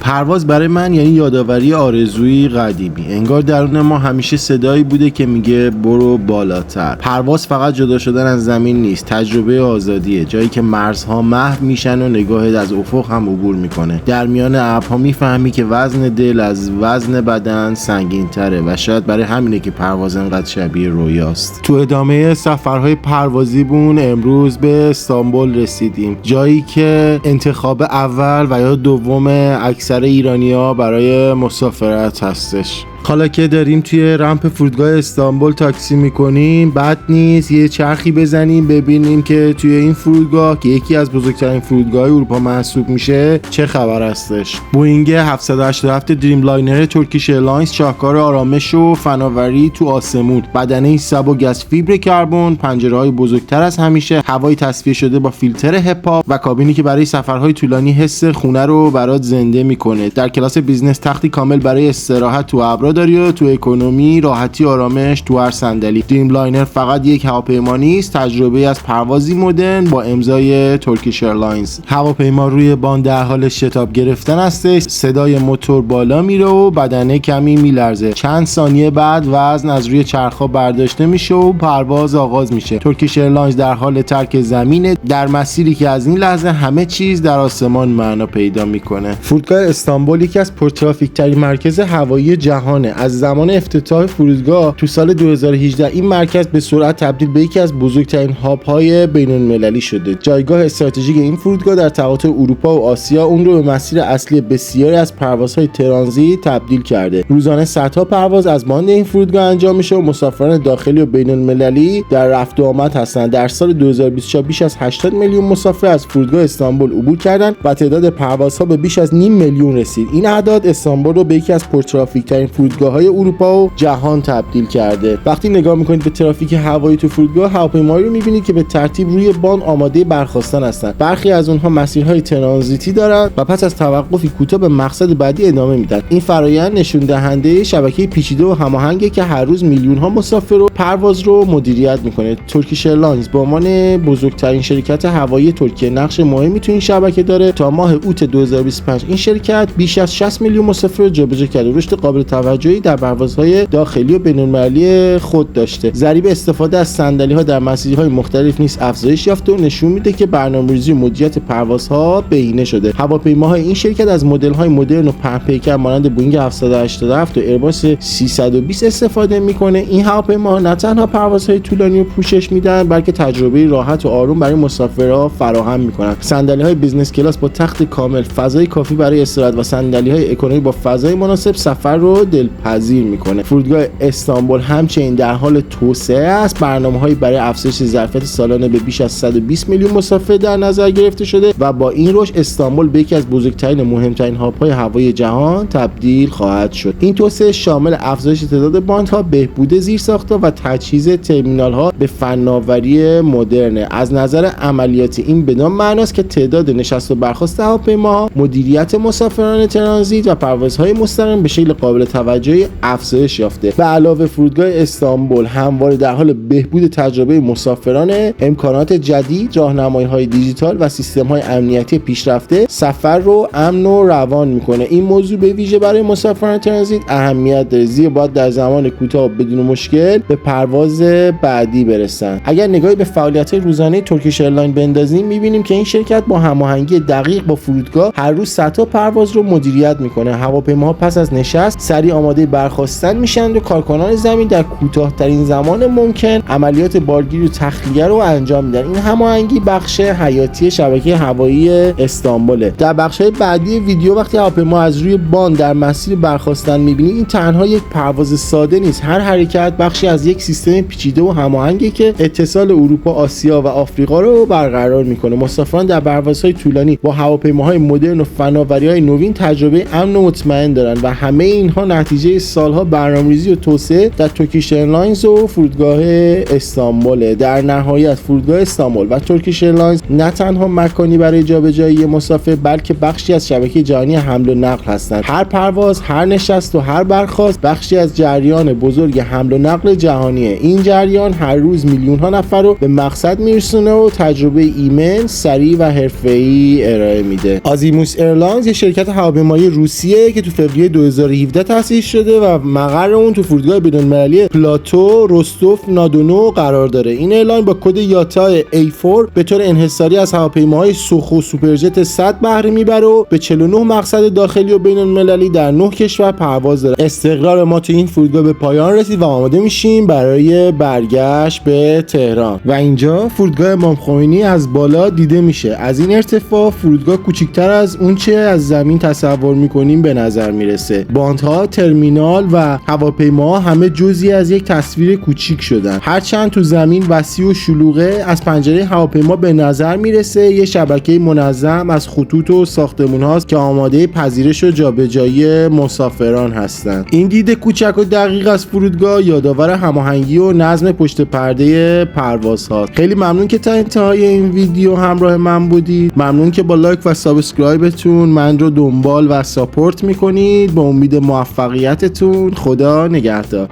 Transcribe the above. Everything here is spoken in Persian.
پرواز برای من یعنی یادآوری آرزویی قدیمی. انگار درون ما همیشه صدایی بوده که میگه برو بالاتر. پرواز فقط جدا شدن از زمین نیست، تجربه آزادیه، جایی که مرزها محو میشن و نگاهت از افق هم عبور میکنه. در میان ابرها میفهمی که وزن دل از وزن بدن سنگین‌تره و شاید برای همینه که پرواز انقدر شبیه رویاست. تو ادامه سفرهای پروازیمون امروز به استانبول رسیدیم، جایی که انتخاب اول و یا دوم اکثر ایرانی‌ها برای مسافرت هستش. حالا که داریم توی رمپ فرودگاه استانبول تاکسی میکنیم، بد نیست یه چرخی بزنیم ببینیم که توی این فرودگاه که یکی از بزرگترین فرودگاه اروپا محسوب میشه چه خبر هستش. بوئینگ 787 دریم لاینر ترکیش ایرلاینز شاهکار آرامش و فناوری تو آسمون، بدنه سبک از فیبر کربن، پنجره‌های بزرگتر از همیشه، هوای تصفیه شده با فیلتر هپا و کابینی که برای سفرهای طولانی حس خونه رو برات زنده میکنه. در کلاس بیزنس تختی کامل برای استراحت تو ابرا داری و تو اکونومی راحتی آرامش تو هر صندلی. دریم لاینر فقط یک هواپیما نیست، تجربه از پروازی مدرن با امضای ترکیش ایرلاینز. هواپیما روی بان در حال شتاب گرفتن هستش، صدای موتور بالا میره و بدنه کمی میلرزه. چند ثانیه بعد وزن از روی چرخها برداشته میشه و پرواز آغاز میشه. ترکیش ایرلاینز در حال ترک زمینه، در مسیری که از این لحظه همه چیز در آسمان معنا پیدا میکنه. فرودگاه استانبول یکی از پرترافیک ترین مرکز هوایی جهانه. از زمان افتتاح فرودگاه تو سال 2018 این مرکز به سرعت تبدیل به یکی از بزرگترین هاب‌های بین‌المللی شده. جایگاه استراتژیک این فرودگاه در تقاطع اروپا و آسیا اون رو به مسیر اصلی بسیاری از پروازهای ترانزیت تبدیل کرده. روزانه صدها پرواز از باند این فرودگاه انجام میشه و مسافران داخلی و بین‌المللی در رفت و آمد هستند. در سال 2024 بیش از 80 میلیون مسافر از فرودگاه استانبول عبور کردند و تعداد پروازها به بیش از نیم میلیون رسید. این اعداد استانبول رو به یکی از پرترافیک ترین فرودگاه‌های اروپا و جهان تبدیل کرده. وقتی نگاه میکنید به ترافیک هوایی تو فرودگاه، هواپیمایی رو میبینید که به ترتیب روی باند آماده برخاستن هستند. برخی از اونها مسیرهای ترانزیتی دارند و پس از توقفی کوتاه به مقصد بعدی ادامه میدن. این فرآیند نشون دهنده شبکه پیچیده و هماهنگی که هر روز میلیون‌ها مسافر و پرواز رو مدیریت میکنه. ترکیش ایرلاینز به عنوان بزرگترین شرکت هوایی ترکیه نقش مهمی تو این شبکه داره. تا ماه اوت 2025 این شرکت بیش از 60 میلیون مسافر رو جابجا کرده. رشد قابل توجهی در پروازهای داخلی و بین‌المللی خود داشته. ضریب استفاده از صندلی‌ها در مسیرهای مختلف نیز افزایش یافته و نشون میده که برنامه‌ریزی و مدیریت پروازها بهینه شده. هواپیماهای این شرکت از مدل‌های مدرن و پهن‌پیکر مانند بوئینگ 787 و ایرباس 320 استفاده میکنه. این هواپیماها نه تنها پروازهای طولانی رو پوشش میدن، بلکه تجربه راحت و آروم برای مسافرها فراهم میکنن. صندلی‌های بیزنس کلاس با تخت کامل، فضای کافی برای استراحت و صندلی‌های اکونومی با فضای مناسب سفر رو دلپذیر میکنه. فرودگاه استانبول همچنین در حال توسعه است. برنامه‌هایی برای افزایش ظرفیت سالانه به بیش از 120 میلیون مسافر در نظر گرفته شده و با این رشد استانبول به یکی از بزرگترین و مهمترین هاب‌های هوایی جهان تبدیل خواهد شد. این توسعه شامل افزایش تعداد باندها، بهبود زیرساخت‌ها و تجهیز ترمینال‌ها به فناوری مدرن. از نظر عملیاتی این بدان معناست که تعداد نشست و برخاست هواپیماها، مدیریت مسافران ترانزیت و پروازهای مستقیم به شکل قابل توجهی افزایش یافته. به علاوه فرودگاه استانبول همواره در حال بهبود تجربه مسافران، امکانات جدید، راهنمایی‌های دیجیتال و سیستم‌های امنیتی پیشرفته سفر رو امن و روان می‌کنه. این موضوع به ویژه برای مسافران ترانزیت اهمیت داره، زیرا باید در زمان کوتاه بدون مشکل به پرواز بعدی برسن. اگر نگاهی به فعالیت‌های روزانه ترکیش ایرلاین بندازیم، می‌بینیم که این شرکت با هماهنگی دقیق با فرودگاه هر روز صدها پرواز رو مدیریت می‌کنه. هواپیماها پس از نشست سریع آماده برخاستن میشن و کارکنان زمین در کوتاه‌ترین زمان ممکن عملیات بارگیری و تخلیه رو انجام میدن. این هماهنگی بخش حیاتی شبکه هوایی استانبوله. در بخش‌های بعدی ویدیو وقتی هواپیما از روی باند در مسیر برخاستن می‌بینید، این تنها یک پرواز ساده نیست. هر حرکت بخشی از یک سیستم پیچیده و هماهنگی که اتصال اروپا، آسیا و آفریقا رو برقرار می‌کنه. مسافران در پروازهای طولانی با هواپیماهای مدرن و فناوری‌های نوین تجربه امن و مطمئن دارن و همه اینها نتیجه نتیجه سالها برنامه‌ریزی و توسعه در ترکیش ایرلاینز و فرودگاه استانبول. در نهایت فرودگاه استانبول و ترکیش ایرلاینز نه تنها مکانی برای جابجایی مسافر بلکه بخشی از شبکه جهانی حمل و نقل هستند. هر پرواز، هر نشست و هر برخاست بخشی از جریان بزرگ حمل و نقل جهانیه. این جریان هر روز میلیون‌ها نفر رو به مقصد میرسونه و تجربه ایمن، سریع و حرفه‌ای ارائه میده. آزیموس ایرلاینز یه شرکت هواپیمایی روسیه که تو فوریه 2017 تأسیس شده و مقر اون تو فرودگاه بین‌المللی پلاتو روستوف نادونو قرار داره. این ایرلاین با کد یاتا A4 به طور انحصاری از هواپیماهای سوخو سوپرجت 100 بهره میبره و به 49 مقصد داخلی و بین‌المللی در 9 کشور پرواز داره. استقرار ما تو این فرودگاه به پایان رسید و آماده میشیم برای برگشت به تهران. و اینجا فرودگاه امام خمینی از بالا دیده میشه. از این ارتفاع فرودگاه کوچکتر از اون چه از زمین تصور میکنیم به نظر میرسه. باندها، ترمینال و هواپیما همه جزئی از یک تصویر کوچیک شدن. هرچند تو زمین وسیع و شلوغه، از پنجره هواپیما به نظر میرسه یه شبکه منظم از خطوط و ساختمون هاست که آماده پذیرش و جابجایی مسافران هستند. این دید کوچک و دقیق از فرودگاه یادآور هماهنگی و نظم پشت پرده پرواز هاست. خیلی ممنون که تا انتهای این ویدیو همراه من بودید. ممنون که با لایک و سابسکرایبتون من رو دنبال و ساپورت میکنید. با امید موفقیتتون. خدا نگهدار.